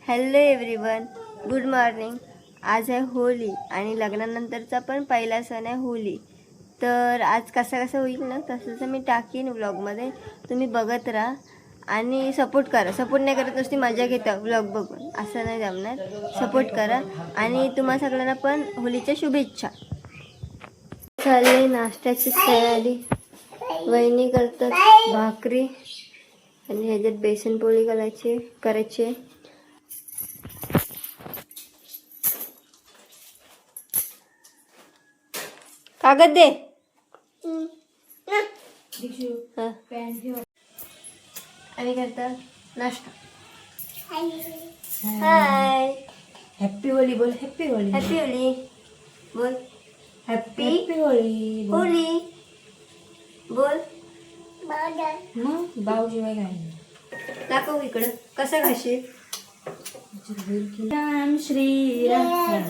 Hello everyone, good morning. आज आहे होळी आणि लग्नानंतरचा पण पहिला सण आहे होळी. तर आज कसं होईल ना तसं मी टाकीन व्लॉगमध्ये, तुम्ही बघत राहा आणि सपोर्ट करा. सपोर्ट नाही करत नुसती मजा घेता व्लॉग बघून, असं नाही जमणार. सपोर्ट करा आणि तुम्हा सगळ्यांना पण होळीच्या शुभेच्छा. चालले नाश्त्याची तयारी. वहिनी करतात भाकरी आणि ह्याच्यात बेसन पोळी करायची. कागद दे. आम्ही करतात नाश्ता. हाय, हॅपी होळी बोल. हॅपी होळी. हॅपी होळी बोल. हॅपी होळी बोल. होळी बोल. मग बावशिवाय काय दाखव इकडं कसं घाशील. राम श्रीराम.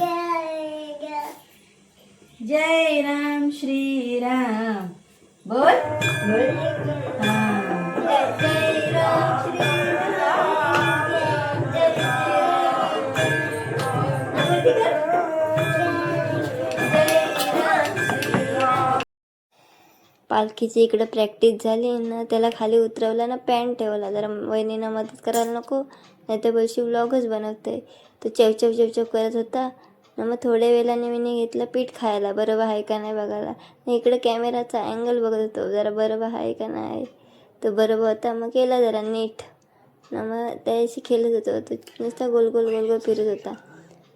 जय राम श्रीराम बोल बोल. जय राम पालखीची इकडं प्रॅक्टिस झाली ना, त्याला खाली उतरवलं ना, पॅन्ट ठेवला. जरा वहिनीनं मदत करायला नको, नाही तर बोलशी व्लॉगच बनवते. तो चवचव करत होता ना. मग थोड्या वेळाने मी घेतलं पीठ खायला, बरोबर आहे का नाही बघायला. इकडे कॅमेराचा अँगल बघत होतो, जरा बरोबर आहे का नाही. तो बरोबर होता, मग केला जरा नीट ना. मग त्याशी खेळत होतो, तो नुसता गोल गोल फिरत होता.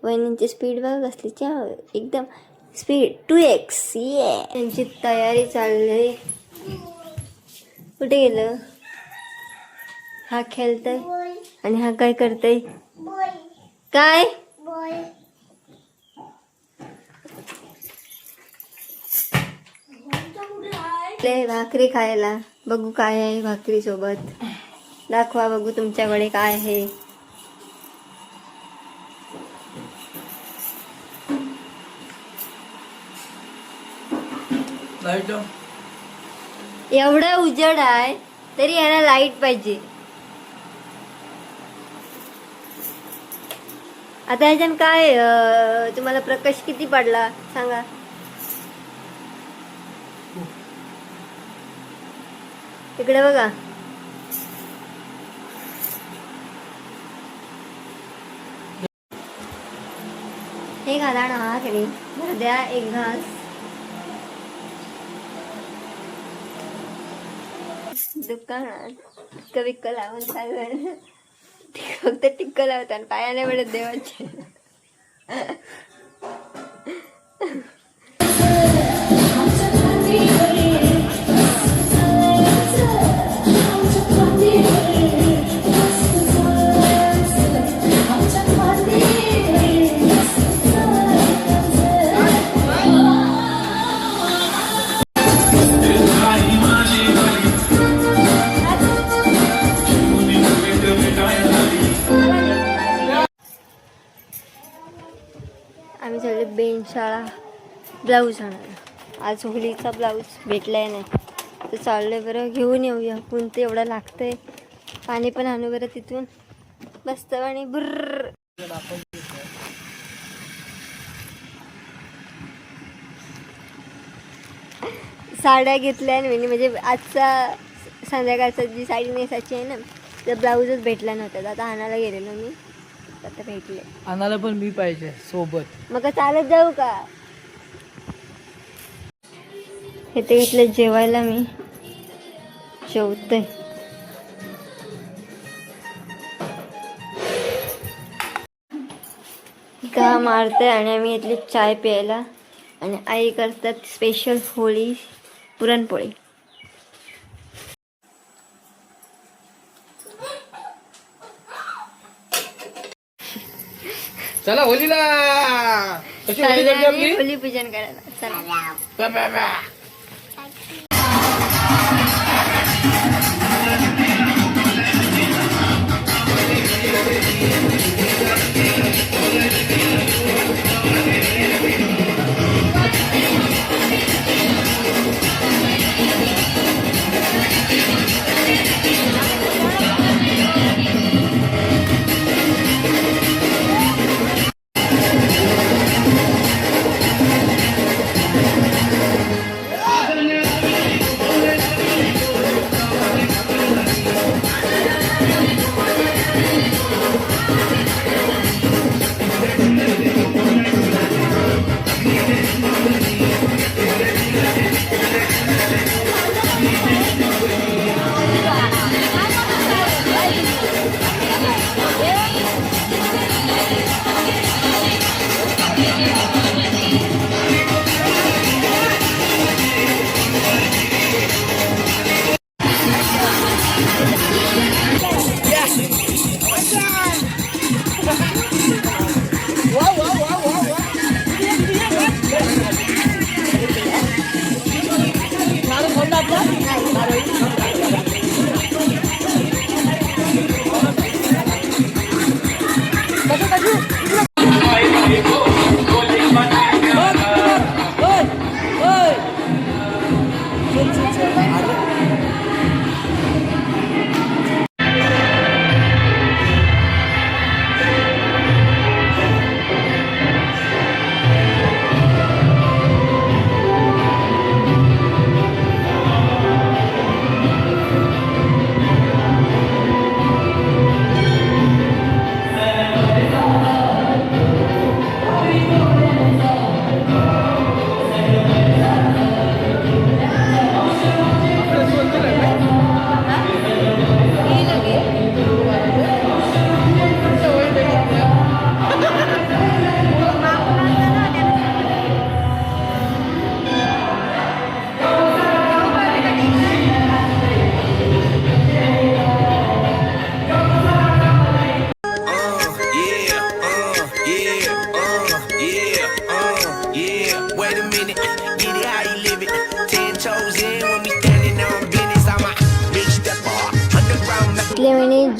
वहिनींची स्पीड बघा कसली, एकदम स्पीड 2x. त्यांची तयारी चालली. कुठे गेलं? हा खेळतय आणि हा काय करतय? काय भाकरी खायला. बघू काय आहे भाकरी सोबत. दाखवा बघू तुमच्याकडे काय आहे. एवढा उजेड आहे तरी याला लाईट पाहिजे. आता ह्याच्यान काय तुम्हाला प्रकाश किती पडला सांगा. इकडे बघा. हे घाला ना हा कडे द्या एक घास. दुकानात विक्क लावून चालू फक्त टिक्क लावतात, पायाने पडत देवाचे. आम्ही सगळे बेनशाळा ब्लाऊज आणायला. आज होळीचा ब्लाऊज भेटलाय नाही तर चाललंय बरं घेऊन येऊया. कोणतं एवढं लागतंय. पाणी पण आणू बरं तिथून मस्त. आणि बुर्र साड्या घेतल्या आणि म्हणजे आजचा संध्याकाळचा जी साडी नेसायची आहे ना, तर ब्लाऊजच भेटला नव्हता. आता आणायला गेलेलो मी, आता भेटले. आणायला पण मी पाहिजे सोबत. मग चालत जाऊ का? हे ते इथले जेवायला मी जेवते. का मारते आणि आम्ही इथली चाय प्यायला. आणि आई करतात स्पेशल होळी पुरणपोळी. चला होलीला. होली पूजन करायला चला.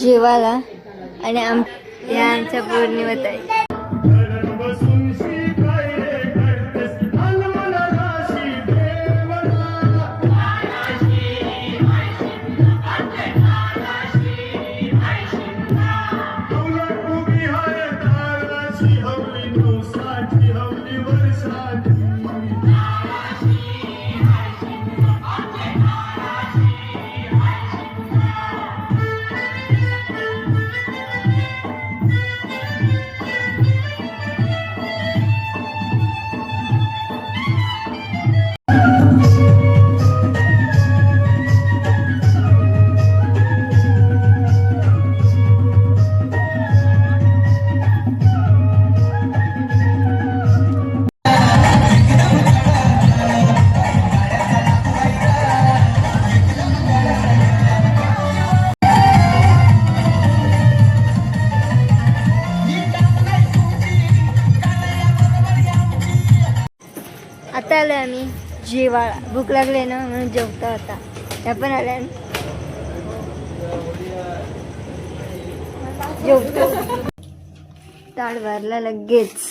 जेवायला आणि या आमच्या पौर्णिमा ताई. आता आलोय आम्ही जेवायला. भूक लागली ना म्हणून जेवतो आता. त्या पण आल्या जेवतो. ताट भरला लगेच.